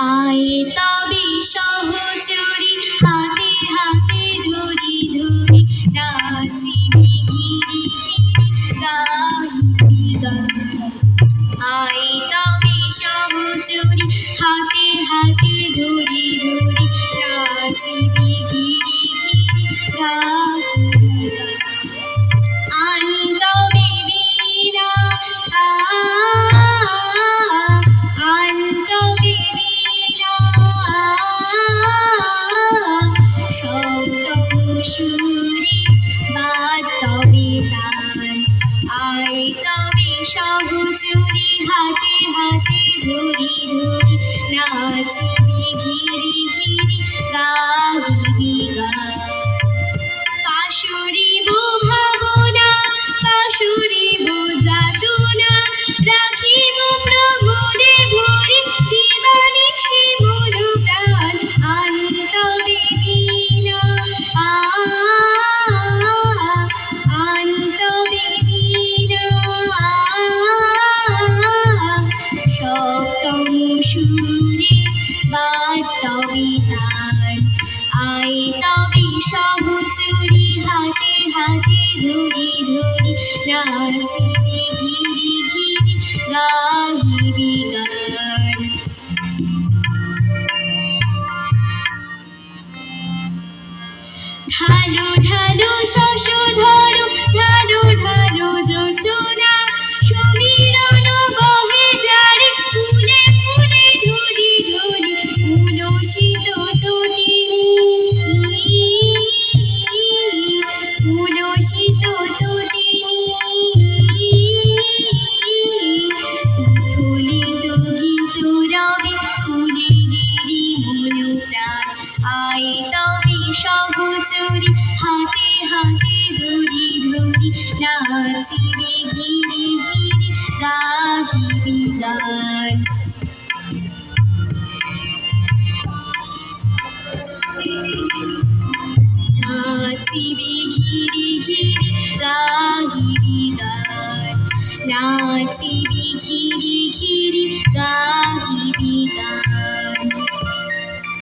আয়ে তবে সহচরী হাতে হাতে ধরি ধরি নাচিবি ঘিরি ঘিরি গাহিবি গান। আয়ে তবে সহচরী হাতে হাতে ধরি ধরি নাচিবি ঘিরি ঘিরি গাহিবি গান। আনতবে বীণা আনতবে বীণা সপ্তম সুরে বাজতবে তান। আয়ে তবে সহচরী হাতে হাতে ধরি ধরি নাচিবি ঘিরি ঘিরি গাহিবি গান। পাশুরিব ভাবনা পাশুরিব যাতনা রাখিব প্রভুরে ভরি দিবানিশি মন প্রাণ। আনতবে বীণা আনতবে বীণা সপ্তম সুরে বাজতবে তান। আয়ে তবে সহচরী হাতে হাতে ধরি ধরি নাচিবি ঘিরি ঘিরি গাহিবি গান। ঢালো ঢালো শশধর ঢালো ঢালো যোজনা সমীরণ বহে যারে ফুলে ফুলে ঢলি ঢলি উলসিত তটিনী উলসিত তটিনী উথলিত গীত রবে ফুলে দেরি মন প্রাণ। আয়ে তবে সহচরী হাতে হাতে ধরি ধরি নাচিবি ঘিরি ঘিরি গাহিবি গান। নাচিবি ঘিরি ঘিরি গাহিবি গান। নাচিবি ঘিরি ঘিরি গাহিবি গান।